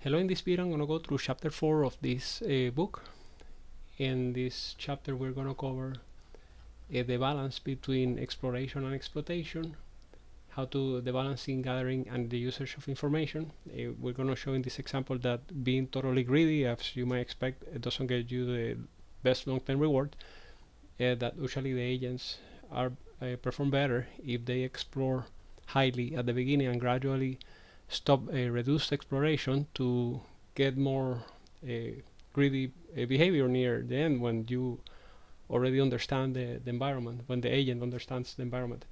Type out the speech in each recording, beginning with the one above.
Hello, in this video I'm going to go through chapter 4 of this book. In this chapter we're going to cover the balance between exploration and exploitation, how to the balance in gathering and the usage of information. We're going to show in this example that being totally greedy, as you might expect, it doesn't get you the best long-term reward, that usually the agents are perform better if they explore highly at the beginning and gradually stop reduced exploration to get more greedy behavior near the end, when you already understand the environment, when the agent understands the environment.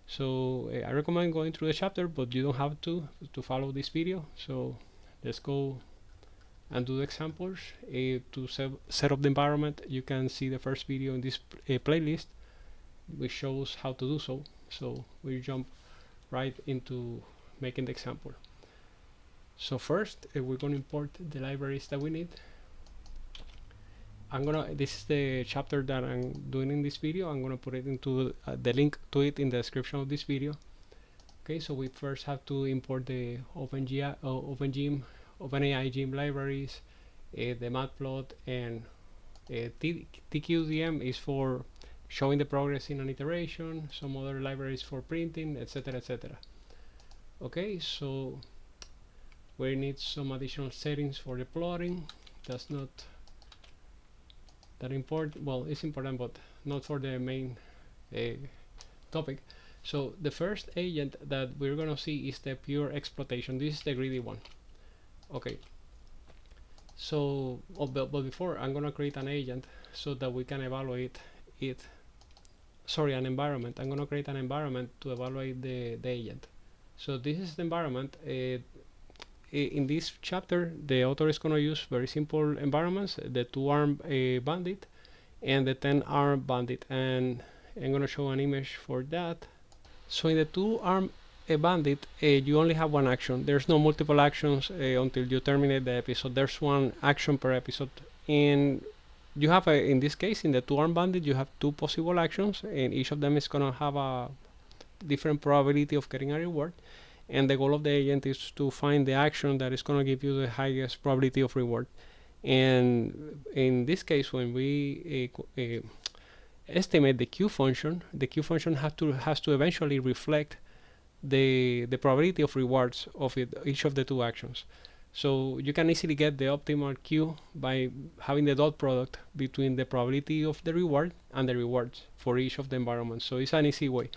So I recommend going through the chapter, but you don't have to follow this video. So let's go and do the examples. To set up the environment, you can see the first video in this playlist, which shows how to do so. So we jump right into making the example. So first, we're going to import the libraries that we need. This is the chapter that I'm doing in this video. I'm gonna put it into the link to it in the description of this video. Okay, so we first have to import the OpenGym, OpenAI Gym libraries, the matplot, and TQDM is for showing the progress in an iteration, some other libraries for printing, etc., etc. Okay, so we need some additional settings for the plotting. That's not that important. Well, it's important, but not for the main topic. So the first agent that we're gonna see is the pure exploitation. This is the greedy one. Okay, so but before, I'm gonna create an agent so that we can evaluate it. Sorry, an environment. I'm gonna create an environment to evaluate the agent. So this is the environment. In this chapter, the author is going to use very simple environments: the 2-arm bandit and the 10-arm bandit, and I'm going to show an image for that. So in the 2-arm bandit, you only have one action. There's no multiple actions until you terminate the episode. There's one action per episode, and you have in this case, in the 2-arm bandit, you have 2 possible actions, and each of them is going to have a different probability of getting a reward. And the goal of the agent is to find the action that is going to give you the highest probability of reward. And in this case, when we estimate the Q function has to eventually reflect the probability of rewards of each of the 2 actions. So you can easily get the optimal Q by having the dot product between the probability of the reward and the rewards for each of the environments. So it's an easy way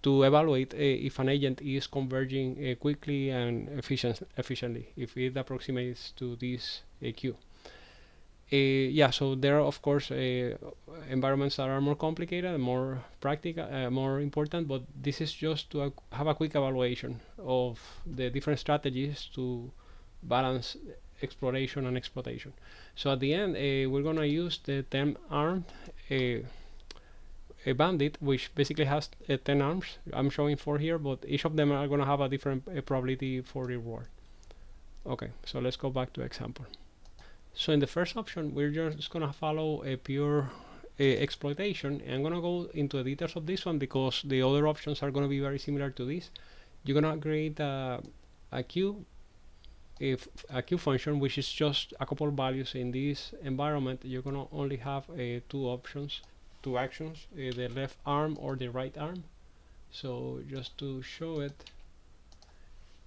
to evaluate if an agent is converging quickly and efficiently, if it approximates to this Q. Yeah, so there are of course environments that are more complicated and more practical, more important, but this is just to have a quick evaluation of the different strategies to balance exploration and exploitation. So at the end, we're going to use the 10-arm a bandit, which basically has 10 arms. I'm showing 4 here, but each of them are going to have a different probability for reward. Okay, so let's go back to example. So in the first option, we're just going to follow a pure exploitation, and I'm going to go into the details of this one because the other options are going to be very similar to this. You're going to create a Q function, which is just a couple of values. In this environment, you're going to only have 2 actions, the left arm or the right arm. So just to show it,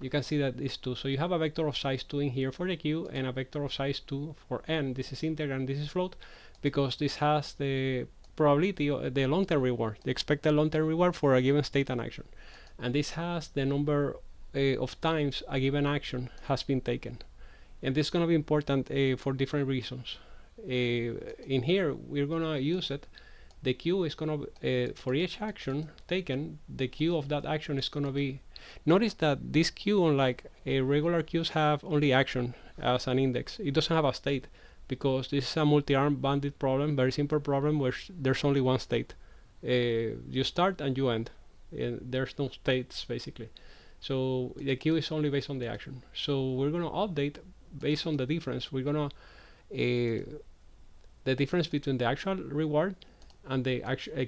you can see that it's 2. So you have a vector of size 2 in here for the Q and a vector of size 2 for n. This is integer and this is float, because this has the probability of the long-term reward, the expected long-term reward for a given state and action. And this has the number of times a given action has been taken. And this is going to be important for different reasons. In here, we're going to use it. The Q is going to, for each action taken, the Q of that action is going to be, notice that this Q, unlike regular Qs, have only action as an index. It doesn't have a state, because this is a multi-arm bandit problem, very simple problem where there's only one state. You start and you end. There's no states, basically. So the Q is only based on the action. So we're going to update based on the difference. We're going to, the difference between the actual reward and the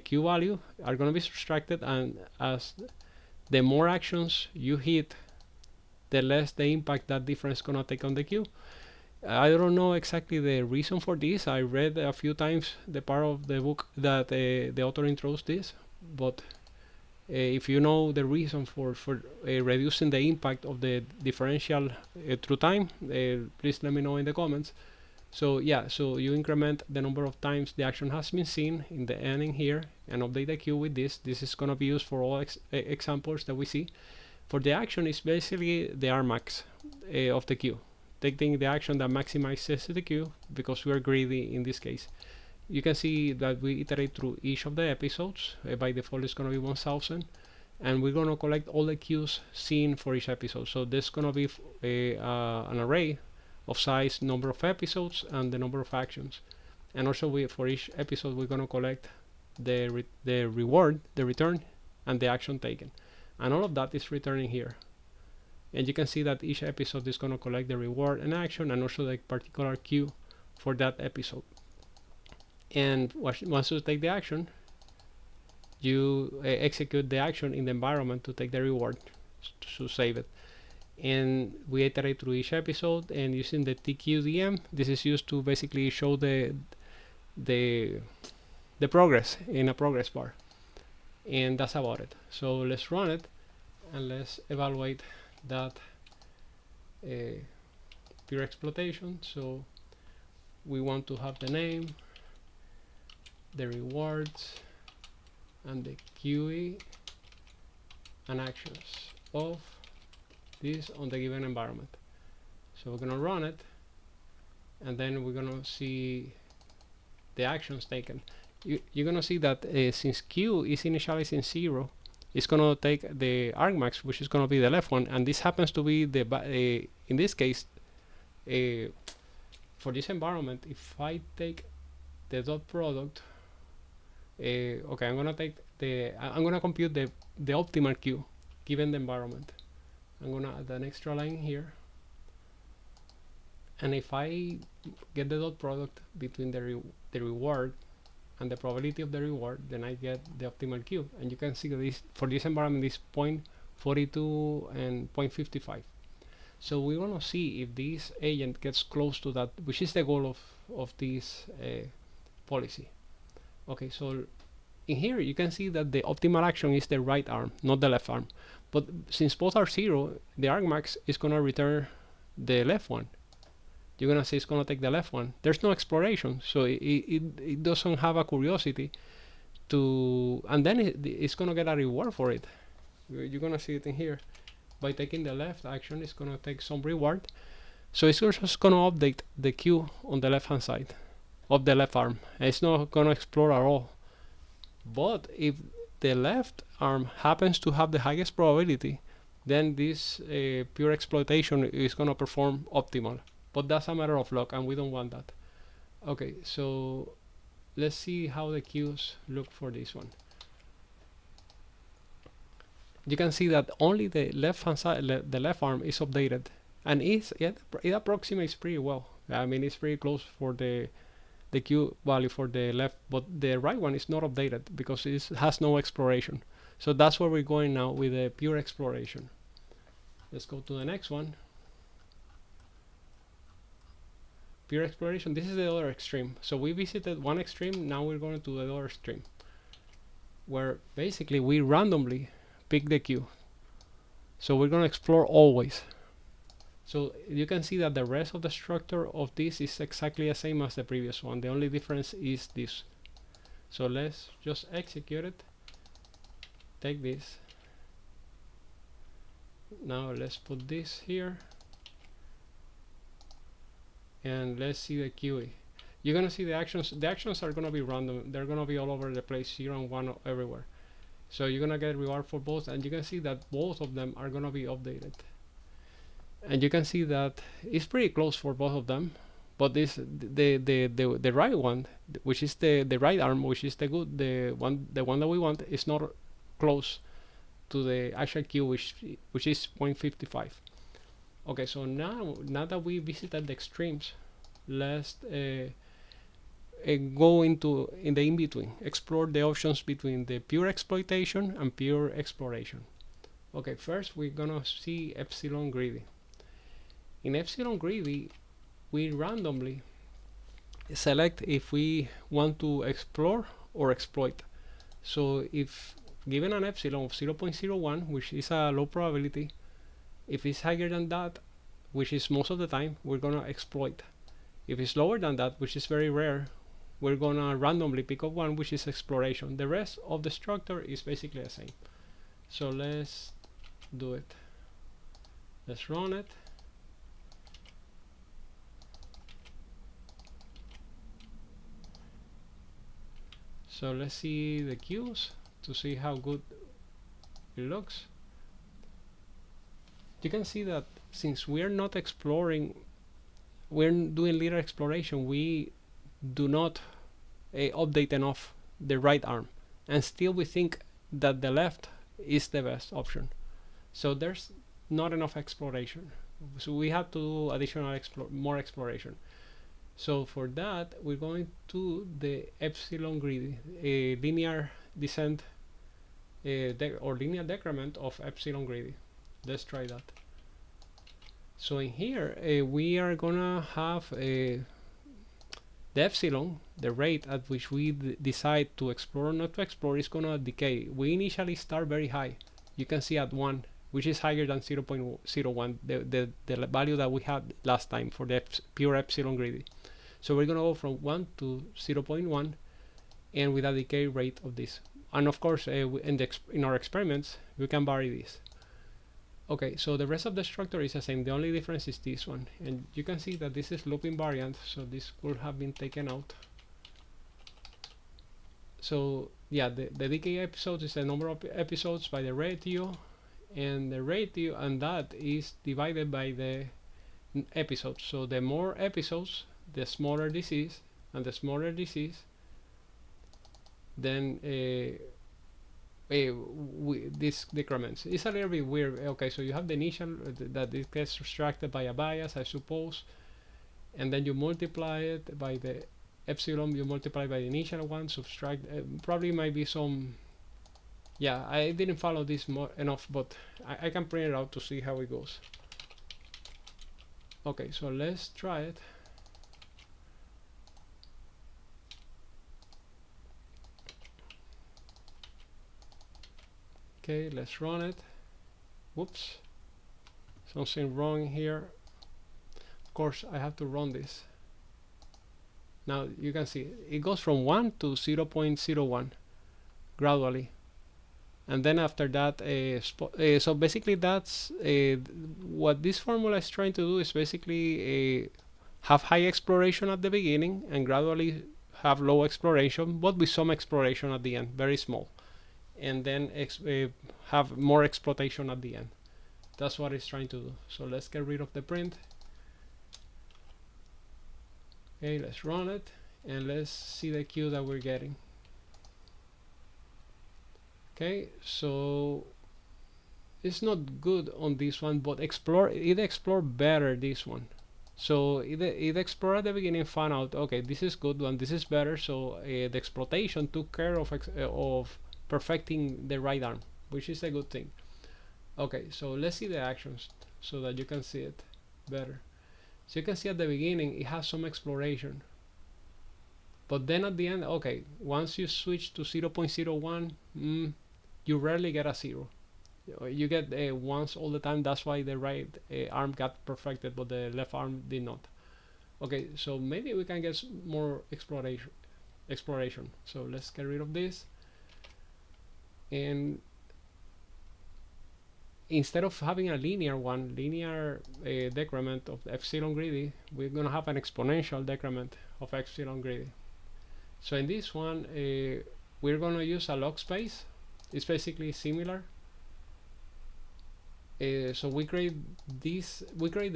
Q value are going to be subtracted, and as the more actions you hit, the less the impact that difference gonna take on the queue. I don't know exactly the reason for this. I read a few times the part of the book that the author introduced this, but if you know the reason for reducing the impact of the differential through time, please let me know in the comments. So yeah, so you increment the number of times the action has been seen in the ending here and update the queue with this. This is going to be used for all examples that we see. For the action, it's basically the Rmax of the queue, taking the action that maximizes the queue because we are greedy in this case. You can see that we iterate through each of the episodes. By default, it's going to be 1000, and we're going to collect all the queues seen for each episode. So there's going to be an array of size, number of episodes, and the number of actions. And also, for each episode, we're going to collect the reward, the return, and the action taken. And all of that is returning here. And you can see that each episode is going to collect the reward and action, and also the particular queue for that episode. And once you take the action, you execute the action in the environment to take the reward, to save it. And we iterate through each episode, and using the TQDM, this is used to basically show the progress in a progress bar. And that's about it. So let's run it and let's evaluate that pure exploitation. So we want to have the name, the rewards, and the QE and actions of this on the given environment. So we're gonna run it, and then we're gonna see the actions taken. You're gonna see that since Q is initializing 0, it's gonna take the argmax, which is gonna be the left one, and this happens to be the in this case for this environment. If I take the dot product, okay, I'm gonna compute the optimal Q given the environment. I'm gonna add an extra line here, and if I get the dot product between the reward and the probability of the reward, then I get the optimal Q. And you can see this for this environment is 0.42 and 0.55. So we want to see if this agent gets close to that, which is the goal of this policy. Okay, so in here you can see that the optimal action is the right arm, not the left arm. But since both are 0, the argmax is going to return the left one. You're going to say it's going to take the left one. There's no exploration, so it doesn't have a curiosity to, and then it's going to get a reward for it. You're going to see it in here. By taking the left action, it's going to take some reward. So it's just going to update the queue on the left hand side of the left arm. It's not going to explore at all. But if the left arm happens to have the highest probability, then this pure exploitation is going to perform optimal. But that's a matter of luck, and we don't want that. Okay, so let's see how the queues look for this one. You can see that only the left hand side, the left arm is updated, and it approximates pretty well. I mean, it's pretty close for the Q value for the left, but the right one is not updated because it has no exploration. So that's where we're going now with the pure exploration. Let's go to the next one. Pure exploration, this is the other extreme. So we visited one extreme, now we're going to the other extreme, where basically we randomly pick the queue. So we're going to explore always. So you can see that the rest of the structure of this is exactly the same as the previous one. The only difference is this. So let's just execute it. Take this. Now let's put this here. And let's see the QE. You're gonna see the actions. The actions are gonna be random. They're gonna be all over the place, 0 and 1 everywhere. So you're gonna get reward for both, and you can see that both of them are gonna be updated. And you can see that it's pretty close for both of them, but this the right one, which is the right arm, which is the one that we want, is not close to the actual Q, which is 0.55. Okay, so now that we visited the extremes, let's go in the in-between, explore the options between the pure exploitation and pure exploration. Okay, first we're gonna see epsilon greedy. In epsilon greedy, we randomly select if we want to explore or exploit. So if given an epsilon of 0.01, which is a low probability, if it's higher than that, which is most of the time, we're gonna exploit. If it's lower than that, which is very rare, we're gonna randomly pick up one, which is exploration. The rest of the structure is basically the same. So let's do it. Let's run it. So let's see the queues to see how good it looks. You can see that since we're not exploring, we're doing little exploration, we do not update enough the right arm, and still we think that the left is the best option. So there's not enough exploration. So we have to do additional more exploration. So for that, we're going to the epsilon greedy, a linear descent or linear decrement of epsilon greedy. Let's try that. So in here, we are gonna have the epsilon, the rate at which we decide to explore or not to explore, is gonna decay. We initially start very high. You can see at 1, which is higher than 0.01, the value that we had last time for the pure epsilon greedy. So we're gonna go from 1 to 0.1, and with a decay rate of this. And of course, in our experiments, we can vary this. Okay, so the rest of the structure is the same. The only difference is this one, and you can see that this is loop invariant, so this could have been taken out. So yeah, the decay episodes is the number of episodes by the ratio, and the ratio, and that is divided by the episodes. So the more episodes, the smaller this is, and the smaller this is, then this decrements. It's a little bit weird. Okay, so you have the initial that it gets subtracted by a bias, I suppose, and then you multiply it by the epsilon, you multiply by the initial one, subtract, probably might be some, yeah, I didn't follow this enough, but I can print it out to see how it goes. Okay, so let's try it. Okay, let's run it. Whoops, something wrong here. Of course, I have to run this. Now you can see it goes from 1 to 0.01 gradually, and then after that, so basically that's what this formula is trying to do, is basically have high exploration at the beginning and gradually have low exploration, but with some exploration at the end, very small, and then have more exploitation at the end. That's what it's trying to do. So let's get rid of the print. Okay, let's run it, and let's see the queue that we're getting. Okay, so it's not good on this one, but it explore better this one. So it explored at the beginning, found out, okay, this is good and this is better. So the exploitation took care of perfecting the right arm, which is a good thing. Okay, so let's see the actions so that you can see it better. So you can see at the beginning it has some exploration, but then at the end, okay, once you switch to 0.01, you rarely get a 0. You get ones all the time. That's why the right arm got perfected, but the left arm did not. Okay, so maybe we can get more exploration. So let's get rid of this, and instead of having a linear decrement of epsilon greedy, we're gonna have an exponential decrement of epsilon greedy. So in this one, we're gonna use a log space. It's basically similar. So we create the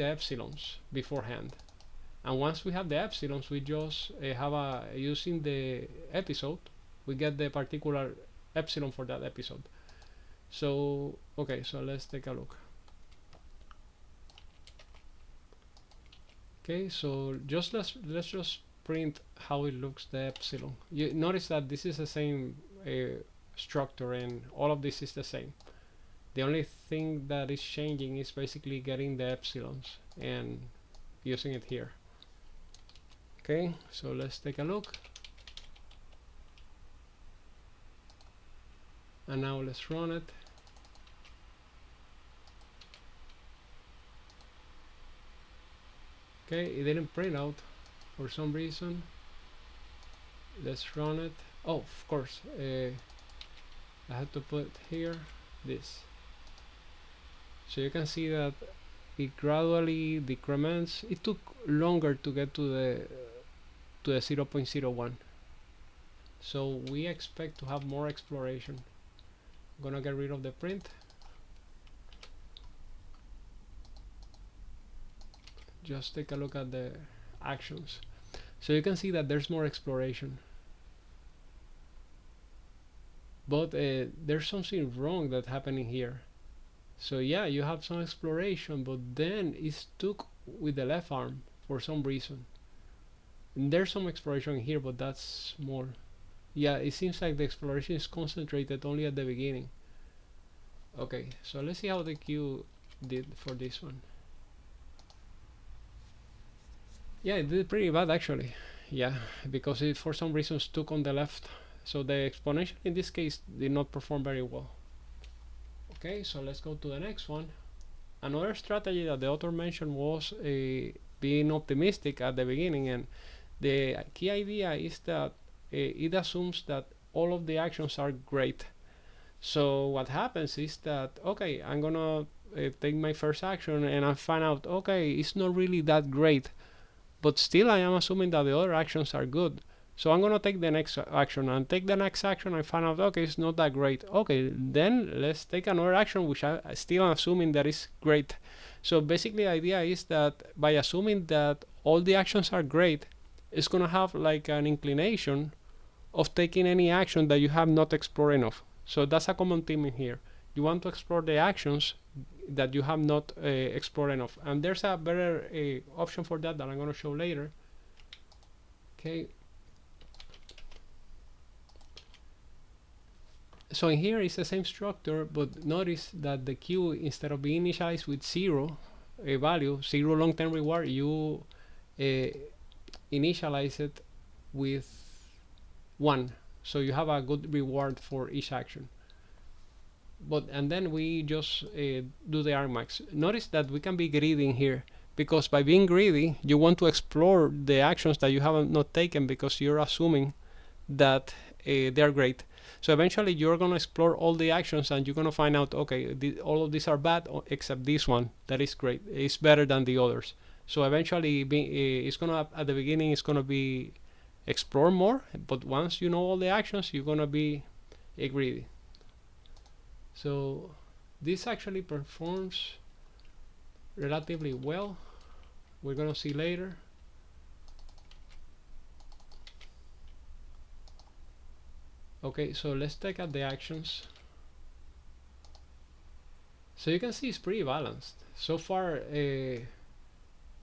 epsilons beforehand, and once we have the epsilons, we just have using the episode, we get the particular epsilon for that episode. So okay, so let's take a look. Okay, so let's just print how it looks, the epsilon. You notice that this is the same structure, and all of this is the same. The only thing that is changing is basically getting the epsilons and using it here. Okay, so let's take a look. And now let's run it. Okay, it didn't print out for some reason. Let's run it. Oh, of course, I had to put here this. So you can see that it gradually decrements. It took longer to get to the 0.01. So we expect to have more exploration. I'm gonna get rid of the print. Just take a look at the actions. So you can see that there's more exploration. But there's something wrong that's happening here. So yeah, you have some exploration, but then it's stuck with the left arm for some reason. And there's some exploration here, but that's small. Yeah, it seems like the exploration is concentrated only at the beginning. Okay, so let's see how the queue did for this one. Yeah, it did pretty bad actually. Yeah, because it for some reason stuck on the left. So the exponential in this case did not perform very well. Okay, so let's go to the next one. Another strategy that the author mentioned was being optimistic at the beginning, and the key idea is that it assumes that all of the actions are great. So what happens is that, okay, I'm gonna take my first action and I find out, okay, it's not really that great, but still I am assuming that the other actions are good. So I'm gonna take the next action and take the next action. I find out, okay, it's not that great. Okay, then let's take another action which I still am assuming that is great. So basically the idea is that by assuming that all the actions are great, it's gonna have like an inclination of taking any action that you have not explored enough. So that's a common theme in here. You want to explore the actions that you have not explored enough, and there's a better option for that I'm going to show later. Okay, so in here it's the same structure, but notice that the queue, instead of being initialized with 0 a value, 0 long-term reward, you initialize it with 1, so you have a good reward for each action. But and then we just do the argmax. Notice that we can be greedy in here, because by being greedy you want to explore the actions that you have not taken, because you're assuming that they're great. So eventually you're going to explore all the actions and you're going to find out, okay, all of these are bad except this one that is great, it's better than the others. So eventually it's going to, at the beginning it's going to be explore more, but once you know all the actions you're going to be greedy. So this actually performs relatively well. We're going to see later. Okay, so let's take out the actions. So you can see it's pretty balanced. So far,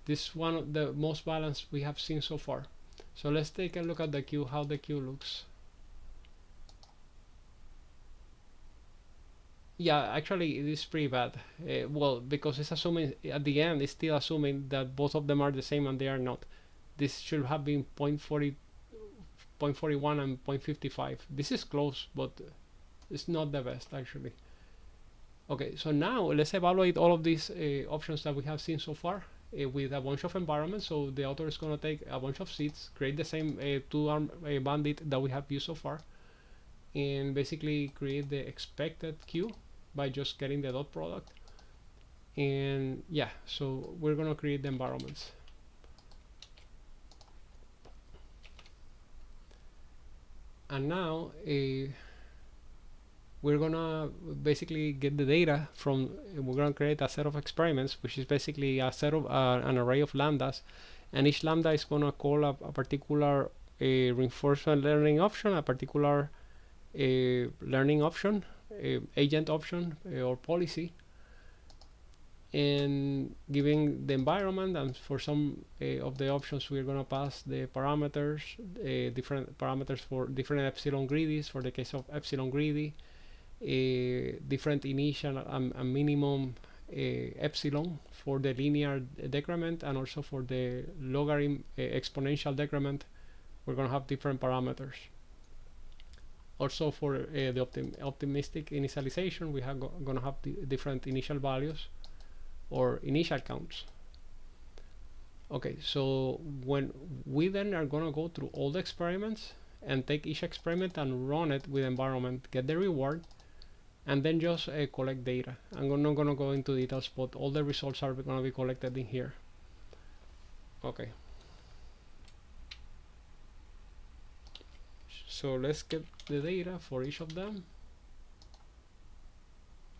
this one of the most balanced we have seen so far. So let's take a look at the queue, how the queue looks. Yeah, actually it is pretty bad. Well, because it's assuming at the end, it's still assuming that both of them are the same, and they are not. This should have been 0.40, 0.41 and 0.55. This is close, but it's not the best actually. Okay, so now let's evaluate all of these options that we have seen so far with a bunch of environments. So the author is going to take a bunch of seeds, create the same two-arm bandit that we have used so far, and basically create the expected queue by just getting the dot product. And yeah, so we're going to create the environments. And now we're gonna basically get the data from, we're gonna create a set of experiments, which is basically a set of an array of lambdas, and each lambda is gonna call a particular reinforcement learning option, a particular learning option, agent option, or policy, and giving the environment. And for some of the options we're going to pass the parameters, different parameters for different epsilon greedies. For the case of epsilon greedy, different initial and minimum epsilon for the linear decrement, and also for the logarithm exponential decrement we're going to have different parameters. Also for the optimistic initialization, we have going to have different initial values or initial counts. Okay, so when we then are going to go through all the experiments and take each experiment and run it with environment, get the reward, and then just collect data. I'm not going to go into details, but all the results are going to be collected in here. Okay. So let's get the data for each of them.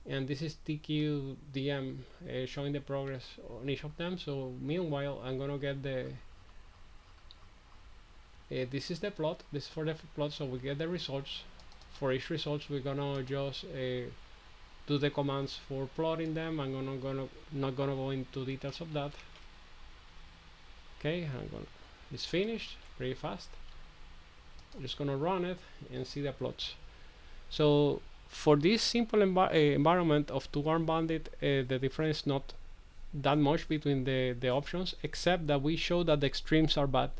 And this is TQDM showing the progress on each of them. So meanwhile, I'm gonna get the this is the plot. This is for the plot, so we get the results. For each results, we're gonna just do the commands for plotting them. I'm not gonna go into details of that. Okay, it's finished pretty fast. I'm just gonna run it and see the plots. So for this simple environment of two-arm bandit, the difference is not that much between the options, except that we show that the extremes are bad.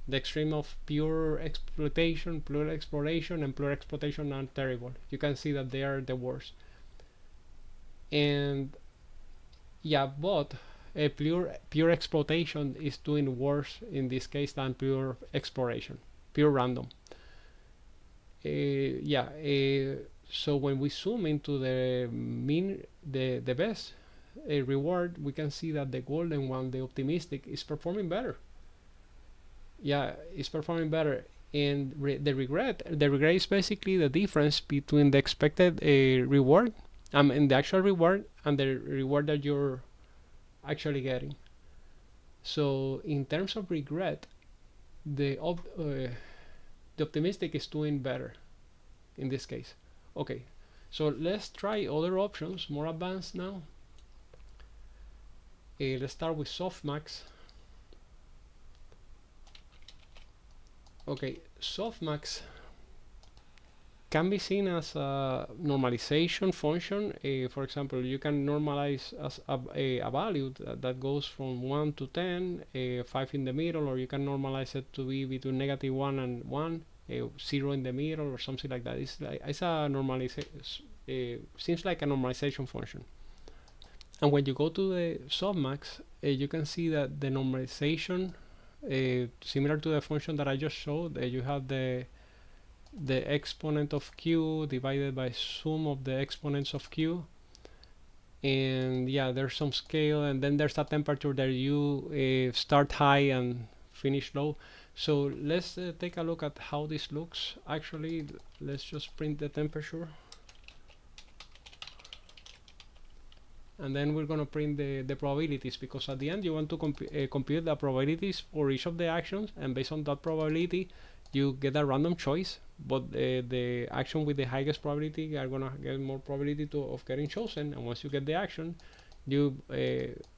The extreme of pure exploitation, pure exploration, and pure exploitation are terrible. You can see that they are the worst. And yeah, but pure exploitation is doing worse in this case than pure exploration, pure random. So when we zoom into the best reward, we can see that the golden one, the optimistic, is performing better. Yeah, it's performing better. And the regret is basically the difference between the expected reward, and the actual reward, and the reward that you're actually getting. So in terms of regret, the optimistic is doing better in this case. Okay, so let's try other options, more advanced now. Let's start with softmax. Okay, softmax can be seen as a normalization function. For example, you can normalize as a value that goes from 1 to 10, 5 in the middle, or you can normalize it to be between -1 and 1, 0 in the middle, or something like that. It's a normalization. Seems like a normalization function. And when you go to the softmax, you can see that the normalization, similar to the function that I just showed, you have the exponent of q divided by sum of the exponents of q, and yeah, there's some scale, and then there's a temperature that you start high and finish low. So let's take a look at how this looks. Actually, let's just print the temperature, and then we're going to print the probabilities, because at the end you want to compute the probabilities for each of the actions, and based on that probability you get a random choice, but the action with the highest probability are going to get more probability of getting chosen. And once you get the action, you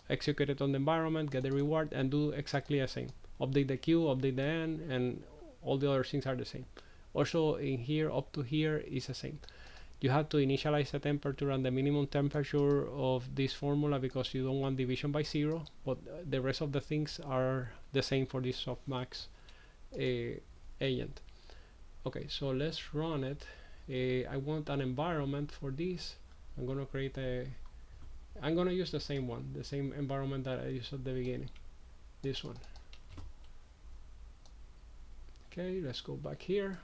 execute it on the environment, get the reward, and do exactly the same. Update the q, update the n, and all the other things are the same. Also in here, up to here is the same. You have to initialize the temperature and the minimum temperature of this formula, because you don't want division by 0, but the rest of the things are the same for this softmax agent. Okay, so let's run it. I want an environment for this. I'm gonna create I'm gonna use the same one, the same environment that I used at the beginning, this one. Okay, let's go back here.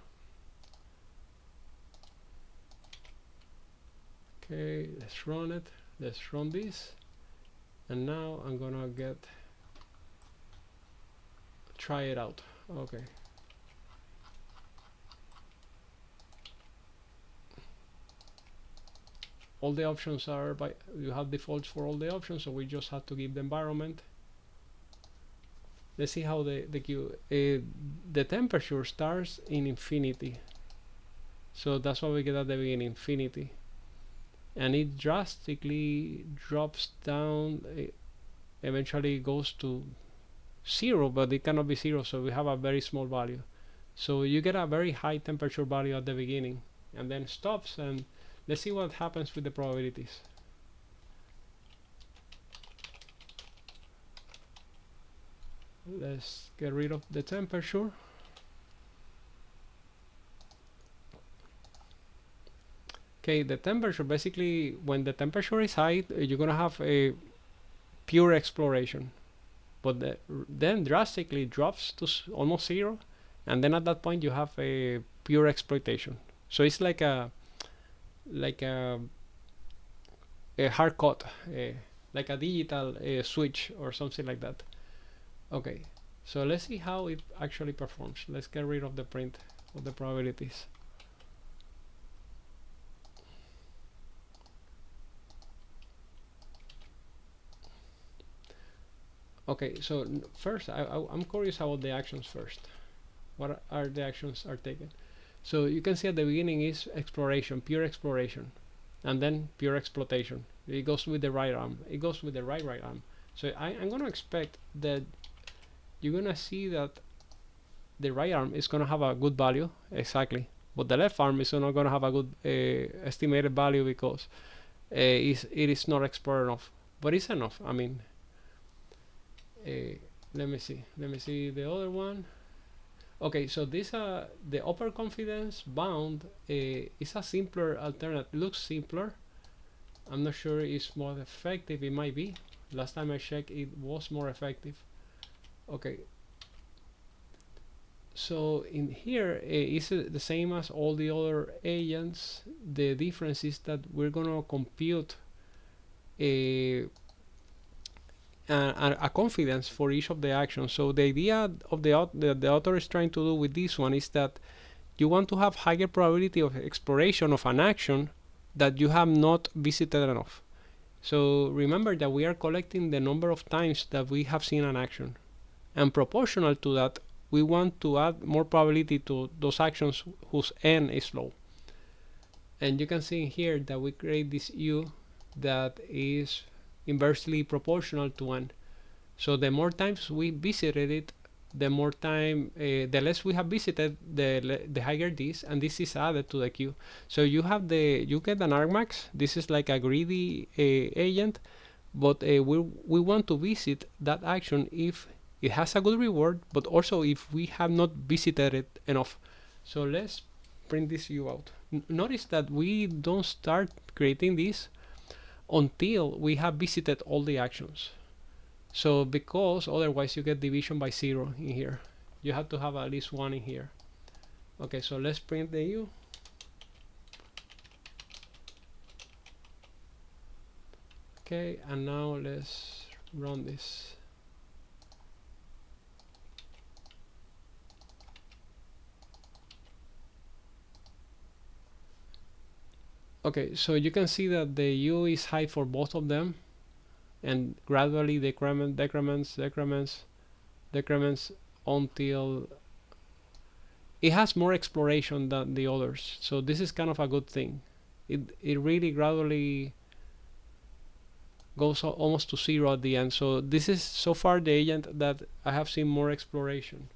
Okay, let's run it. Let's run this, and now I'm gonna try it out. Okay. All the options are you have defaults for all the options, so we just have to give the environment. Let's see how the temperature starts in infinity, so that's what we get at the beginning, infinity, and it drastically drops down. Eventually goes to 0, but it cannot be 0, so we have a very small value. So you get a very high temperature value at the beginning, and then stops, and let's see what happens with the probabilities. Let's get rid of the temperature. Okay, the temperature, basically when the temperature is high, you're gonna have a pure exploration, but then drastically drops to almost zero, and then at that point you have a pure exploitation. So it's like a hard cut, like a digital switch or something like that. Okay, so let's see how it actually performs. Let's get rid of the print of the probabilities. Okay, so first I'm curious about the actions first. What are the actions are taken? So you can see at the beginning is exploration, pure exploration, and then pure exploitation. It goes with the right arm. It goes with the right arm. So I'm gonna expect that you're gonna see that the right arm is gonna have a good value, exactly, but the left arm is not gonna have a good estimated value because it is not explored enough. But it's enough. I mean, let me see the other one. Okay, so this the upper confidence bound is a simpler alternative. Looks simpler. I'm not sure it's more effective. It might be. Last time I checked, it was more effective. Okay. So in here it's the same as all the other agents. The difference is that we're gonna compute a confidence for each of the actions. So the idea of the author is trying to do with this one is that you want to have higher probability of exploration of an action that you have not visited enough. So remember that we are collecting the number of times that we have seen an action, and proportional to that we want to add more probability to those actions whose n is low. And you can see here that we create this u that is inversely proportional to n. So the more times we visited it, the more time, the less we have visited, the higher this, and this is added to the queue. So you have you get an argmax. This is like a greedy agent, but we want to visit that action if it has a good reward, but also if we have not visited it enough. So let's print this u out. Notice that we don't start creating this until we have visited all the actions. So because otherwise you get division by 0 in here. You have to have at least 1 in here. Okay, so let's print the u. Okay, and now let's run this. Okay, so you can see that the u is high for both of them, and gradually decrements until it has more exploration than the others. So this is kind of a good thing. It really gradually goes almost to 0 at the end. So this is so far the agent that I have seen more exploration,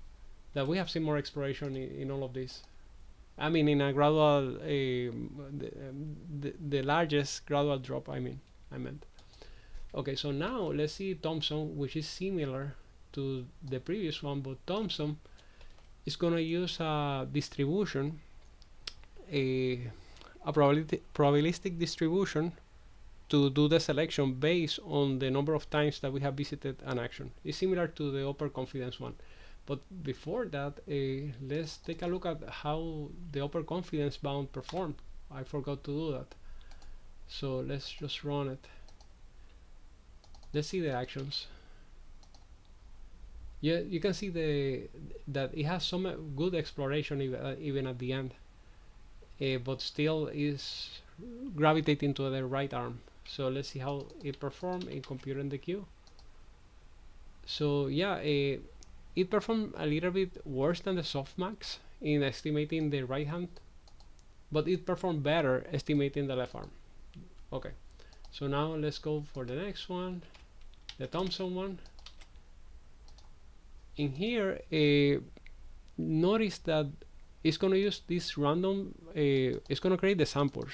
that we have seen more exploration in all of this. I mean, in a gradual, the largest gradual drop. I meant. Okay, so now let's see Thompson, which is similar to the previous one, but Thompson is gonna use a distribution, a probabilistic distribution, to do the selection based on the number of times that we have visited an action. It's similar to the upper confidence one. But before that, let's take a look at how the upper confidence bound performed. I forgot to do that. So let's just run it. Let's see the actions. Yeah, you can see that it has some good exploration even at the end, but still is gravitating to the right arm. So let's see how it performed in computing the queue. So yeah, it performed a little bit worse than the softmax in estimating the right hand, but it performed better estimating the left arm. Okay, so now let's go for the next one, the Thompson one. In here, notice that it's going to use this random, it's going to create the samples.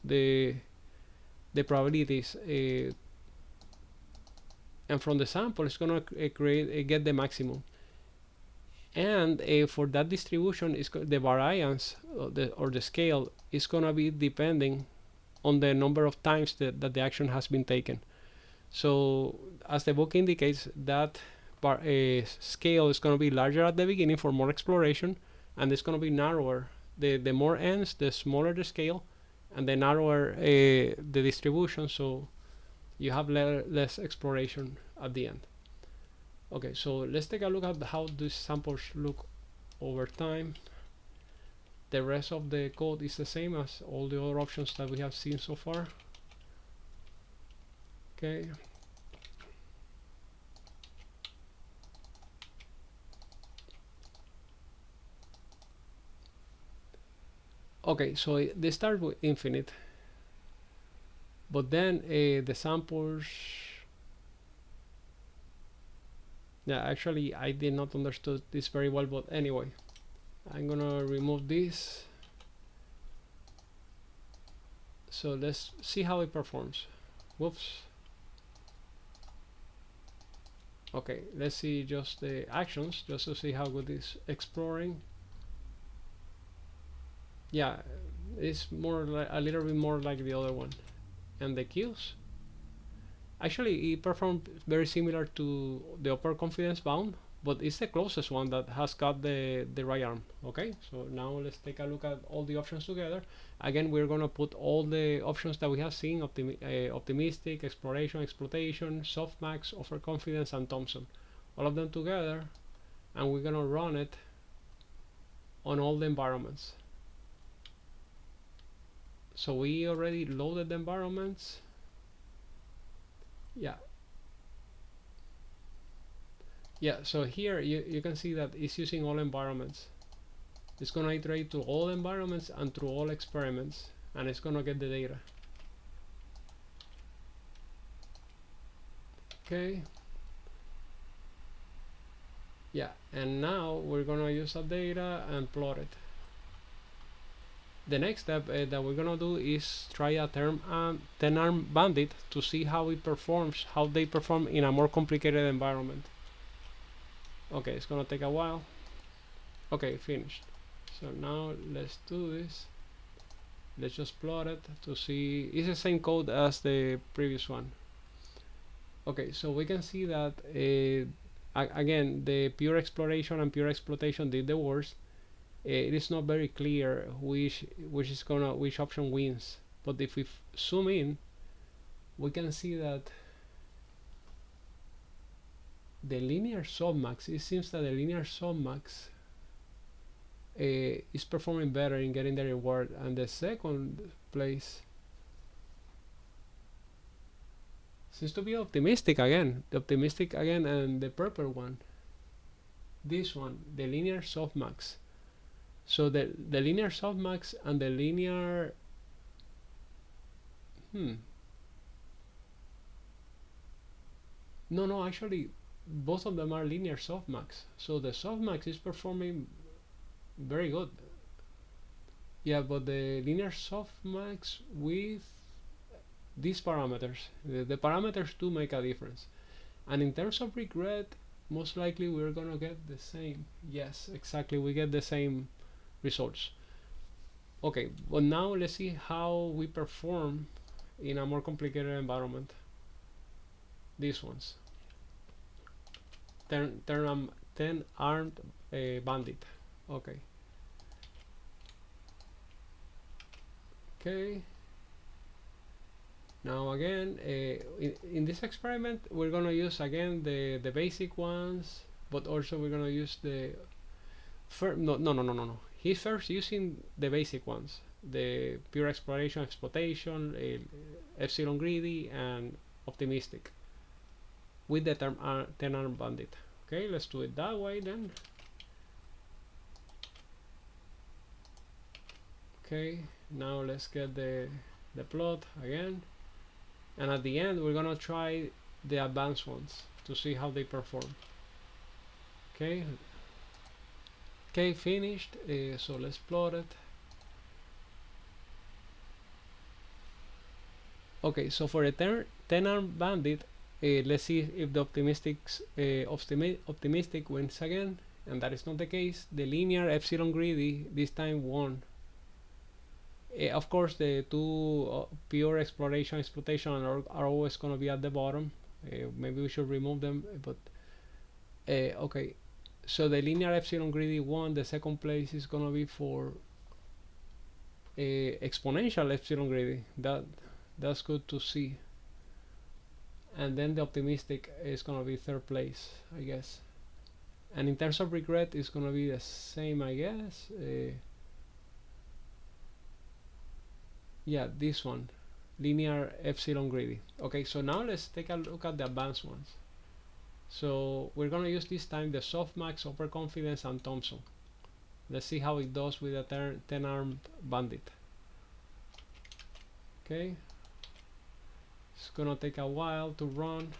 the probabilities, and from the sample it's gonna get the maximum. And for that distribution, the variance or the scale is gonna be depending on the number of times that the action has been taken. So as the book indicates, that scale is going to be larger at the beginning for more exploration, and it's going to be narrower. The more ends, the smaller the scale, and the narrower the distribution, so you have less exploration at the end. Okay, so let's take a look at how these samples look over time. The rest of the code is the same as all the other options that we have seen so far. Okay. Okay, so they start with infinite, but then the samples. Yeah, actually, I did not understood this very well, but anyway, I'm gonna remove this. So let's see how it performs. Whoops. Okay, let's see just the actions, just to see how good it's exploring. Yeah, it's more like a little bit more like the other one. And the queues, actually it performed very similar to the upper confidence bound, but it's the closest one that has got the right arm. Okay, so now let's take a look at all the options together. Again, we're gonna put all the options that we have seen: optimistic, exploration, exploitation, softmax, overconfidence, and Thompson, all of them together, and we're gonna run it on all the environments. So we already loaded the environments. Yeah, so here you can see that it's using all environments. It's gonna iterate to all environments and through all experiments, and it's gonna get the data. Okay. Yeah, and now we're gonna use that data and plot it. The next step that we're gonna do is try a 10-arm bandit to see how it performs, how they perform in a more complicated environment. Okay, it's gonna take a while. Okay, finished. So now let's do this. Let's just plot it to see. It's the same code as the previous one. Okay, so we can see that again, the pure exploration and pure exploitation did the worst. It is not very clear which option wins. But if we zoom in, we can see that the linear softmax, it seems that the linear softmax is performing better in getting the reward, and the second place seems to be optimistic again. The optimistic again, and the purple one, this one, the linear softmax. So the linear softmax and the linear no, actually both of them are linear softmax. So the softmax is performing very good. Yeah, but the linear softmax with these parameters, the parameters do make a difference. And in terms of regret, most likely we're gonna get the same. Yes, exactly, we get the same results. Okay, but now let's see how we perform in a more complicated environment. These ones. 10 armed bandit. Okay. Okay. Now again, in this experiment, we're gonna use again the basic ones, but also we're gonna use the no. He's first using the basic ones, the pure exploration, exploitation, Epsilon greedy, and optimistic, with the 10-arm bandit. Okay, let's do it that way then. Okay, now let's get the plot again, and at the end we're gonna try the advanced ones to see how they perform. Okay, finished. So let's plot it. Okay, so for the 10 arm bandit, let's see if the optimistic wins again, and that is not the case. The linear epsilon greedy this time won. Of course, the two pure exploitation are always going to be at the bottom. Maybe we should remove them, but okay. So the linear epsilon greedy won. The second place is going to be for exponential epsilon greedy. That's good to see. And then the optimistic is going to be third place, I guess. And in terms of regret, it's going to be the same, I guess. Yeah, this one, linear epsilon greedy. Okay, so now let's take a look at the advanced ones. So we're going to use this time the softmax, overconfidence, and Thompson. Let's see how it does with a 10 armed bandit. Okay, it's gonna take a while to run,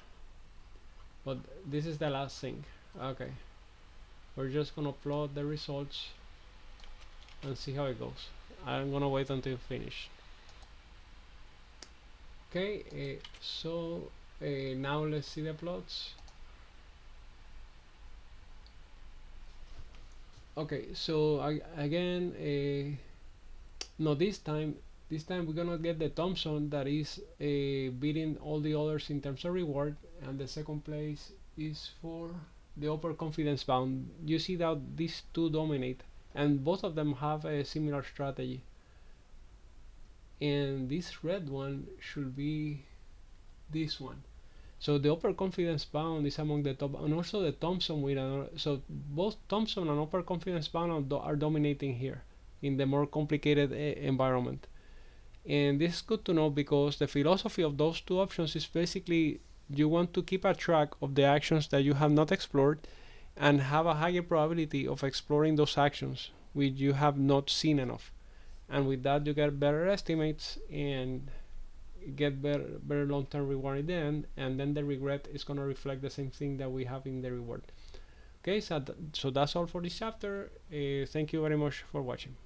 but this is the last thing. Okay, we're just gonna plot the results and see how it goes. I'm gonna wait until finish. Okay, so now let's see the plots. Okay, so again, no, this time we're gonna get the Thompson that is beating all the others in terms of reward, and the second place is for the upper confidence bound. You see that these two dominate, and both of them have a similar strategy. And this red one should be this one. So the upper confidence bound is among the top, and also the Thompson with another. So both Thompson and upper confidence bound are dominating here in the more complicated environment. And this is good to know because the philosophy of those two options is basically you want to keep a track of the actions that you have not explored and have a higher probability of exploring those actions which you have not seen enough. And with that you get better estimates and get better long-term reward in the end, and then the regret is going to reflect the same thing that we have in the reward. Okay, so that's all for this chapter. Thank you very much for watching.